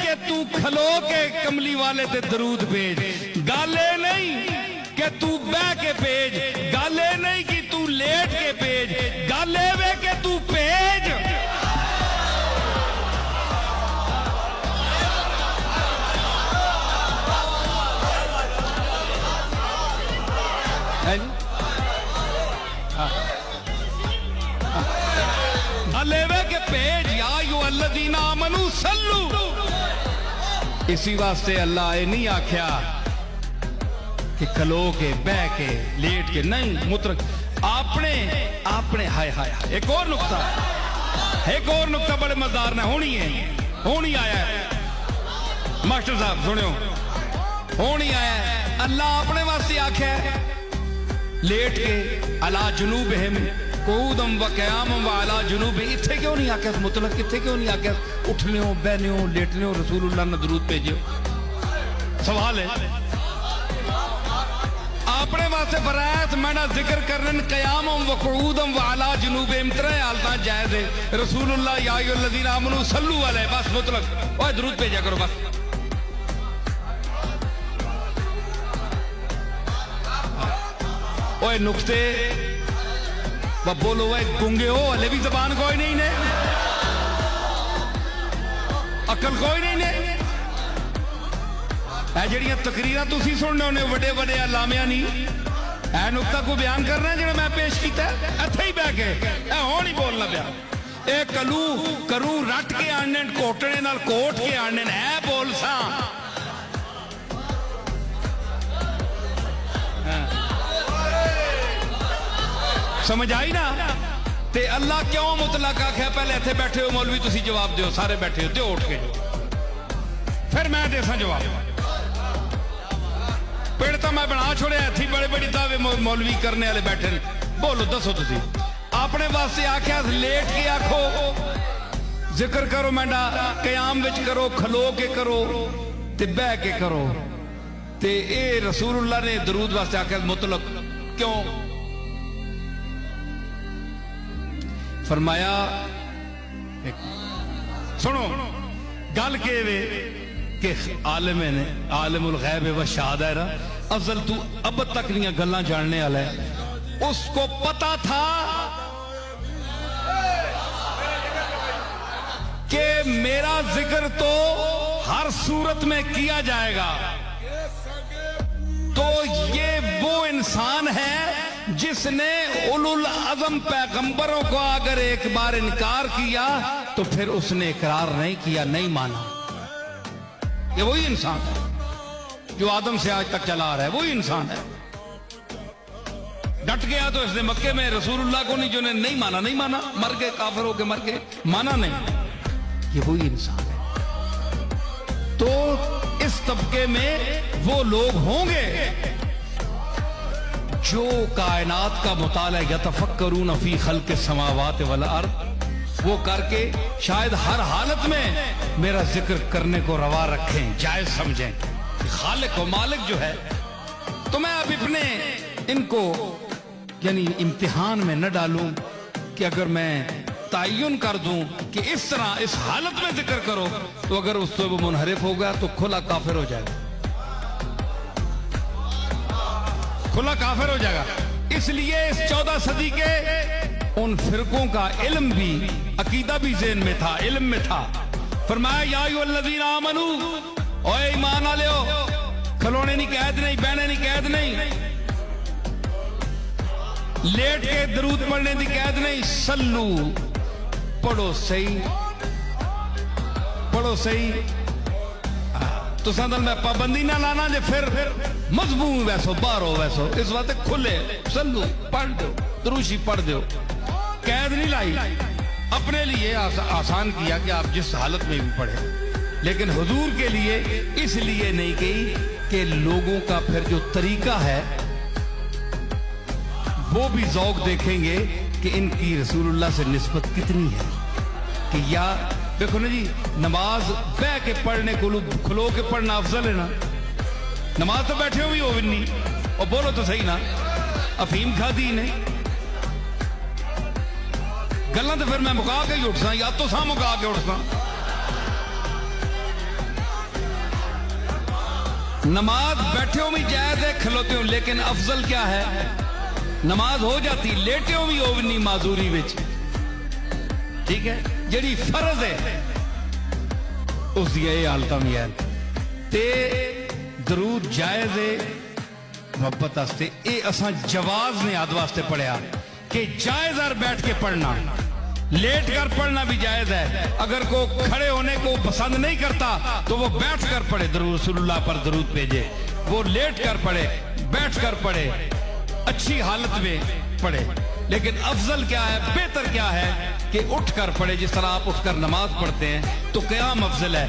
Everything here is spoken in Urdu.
کہ تو کھلو کے کملی والے تے درود بھیج، گالے نہیں کہ تو بہ کے بھیج، گالے نہیں کہ تو لیٹ کے بھیج، گالے وے کہ تو بھیج۔ گالے کے بھیج، یا ایھا الذین آمنوا صلو۔ اسی واسطے اللہ اے نہیں آکھیا کہ کھلو کے بہ کے لیٹ کے، نہیں، مطلق اپنے ہائے ہائے۔ ایک اور نقطہ بڑے مزدار نے ہونی آیا ہے، ماسٹر صاحب سنیو، ہونی آیا ہے۔ اللہ اپنے واسطے آکھیا ہے لیٹ کے علی جنوبہم قعودم و قیامم و علی جنوبہم، اتھے کیوں نہیں آکھیا مطلق؟ اتھے کیوں نہیں آکھیا اٹھنے ہو، بہنے ہو، لیٹنے ہو، رسول اللہ نے درود بھیجے ہو؟ سوال ہے اپنے واسطے برایت میں نہ ذکر کرن قیامم و قعودم و علی جنوبہم، ترے حالتاں جائز ہے۔ رسول اللہ یا ایھا الذین آمنوا صلو علیہ، بس مطلق اوہ درود بھیجا کرو بس۔ اوہ نقطے وہ بولو، وہ گنگے ہو، ہلے بھی زبان کوئی نہیں نے، عقل کوئی نہیں نے۔ اے جڑیاں تقریراں تسی سننے ہونے وڈے وڈے علامیاں نہیں، اے نقطہ کو بیان کرنا ہے جڑا میں پیش کیتا ہے ایتھے ہی بیٹھ کے، اے ہون ہی بولنا پیا۔ اے کروں رٹ کے آننے کوٹنے نال کوٹ کے آننے، اے بول ساں سمجھ آئی نا؟ تے اللہ کیوں مطلق آکھیا؟ پہلے ایتھے بیٹھے ہو مولوی تسی جواب دیو، سارے بیٹھے ہو، دیو اٹھ کے، پھر میں دیساں جواب۔ پیڑ تو میں بنا چھوڑے ایتھی بڑے بڑی دعوے مولوی کرنے والے بیٹھے، بولو دسو تسی اپنے واسطے آکھیا لیٹ کے آکھو، ذکر کرو مینڈا، قیام وچ کرو، کھلو کے کرو تے بہ کے کرو، تے اے رسول اللہ نے درود واسطے آکھیا مطلق کیوں؟ فرمایا سنو گل کے وے کہ عالم الغیب و شہادہ ہے نا، افضل تو اب تک نہیں گلاں جاننے والا ہے، اس کو پتا تھا کہ میرا ذکر تو ہر صورت میں کیا جائے گا، تو یہ وہ انسان ہے جس نے اولو العزم پیغمبروں کو اگر ایک بار انکار کیا تو پھر اس نے اقرار نہیں کیا، نہیں مانا۔ یہ وہی انسان ہے جو آدم سے آج تک چلا رہا ہے، وہی انسان ہے۔ ڈٹ گیا تو اس نے مکے میں رسول اللہ کو نہیں، جو نے نہیں مانا، مر گئے، کافر ہو کے مر گئے، مانا نہیں، یہ وہی انسان ہے۔ تو اس طبقے میں وہ لوگ ہوں گے جو کائنات کا مطالعہ یتفکرون فی خلق السماوات والارض وہ کر کے شاید ہر حالت میں میرا ذکر کرنے کو روا رکھیں، جائز سمجھیں کہ خالق و مالک جو ہے۔ تو میں اب اپنے ان کو یعنی امتحان میں نہ ڈالوں کہ اگر میں تعین کر دوں کہ اس طرح اس حالت میں ذکر کرو تو اگر اس سے وہ منحرف ہوگا تو کھلا کافر ہو جائے گا، کھلا کافر ہو جائے گا۔ اس لیے اس 14 صدی کے ان فرقوں کا علم بھی، عقیدہ بھی ذہن میں تھا، علم میں تھا۔ فرمایا یا ایھا الذین آمنو، اے ایمان والےو، کھلونے نہیں قید نہیں، بہنے نہیں قید نہیں، لیٹ کے درود پڑھنے دی قید نہیں، سلو پڑھو صحیح، پڑھو صحیح۔ تو سندل میں پابندی نہ لانا جے پھر مضمون ویسو بارو ویسو، اس وقت کھلے سلو پڑھ دو، دروشی پڑھ دو، قید نہیں لائی، اپنے لیے آسان کیا کہ آپ جس حالت میں بھی پڑھیں، لیکن حضور کے لیے اس لیے نہیں کہی کہ لوگوں کا پھر جو طریقہ ہے وہ بھی ذوق دیکھیں گے کہ ان کی رسول اللہ سے نسبت کتنی ہے، کہ یا دیکھو نا جی، نماز بہ کے پڑھنے کو کھلو کے پڑھنا افضل ہے نا، نماز تو بیٹھے ہوئی ہو نہیں، اور بولو تو صحیح نا، افہیم کھا دی نہیں، گلاں تو پھر میں مکا کے ہی اٹھساں، یا تو ساں مکا کے اٹھساں، نماز بیٹھے ہو بھی جائز ہے، کھلوتے ہو، لیکن افضل کیا ہے؟ نماز ہو جاتی لیٹے ہو بھی ہو نہیں معذوری وچ، ٹھیک ہے، جڑی فرض ہے اس دی یہ حالتاں بھی ہے تے درود جائز ہے محبت واسطے، اے اساں جواز نے آد واسطے پڑھیا کہ جائز ہے بیٹھ کے پڑھنا، لیٹ کر پڑھنا بھی جائز ہے، اگر کو کھڑے ہونے کو پسند نہیں کرتا تو وہ بیٹھ کر پڑھے، درود رسول اللہ پر درود بھیجے، وہ لیٹ کر پڑھے، بیٹھ کر پڑھے، اچھی حالت میں پڑھے، لیکن افضل کیا ہے، بہتر کیا ہے کہ اٹھ کر پڑھے، جس طرح آپ اٹھ کر نماز پڑھتے ہیں تو قیام افضل ہے۔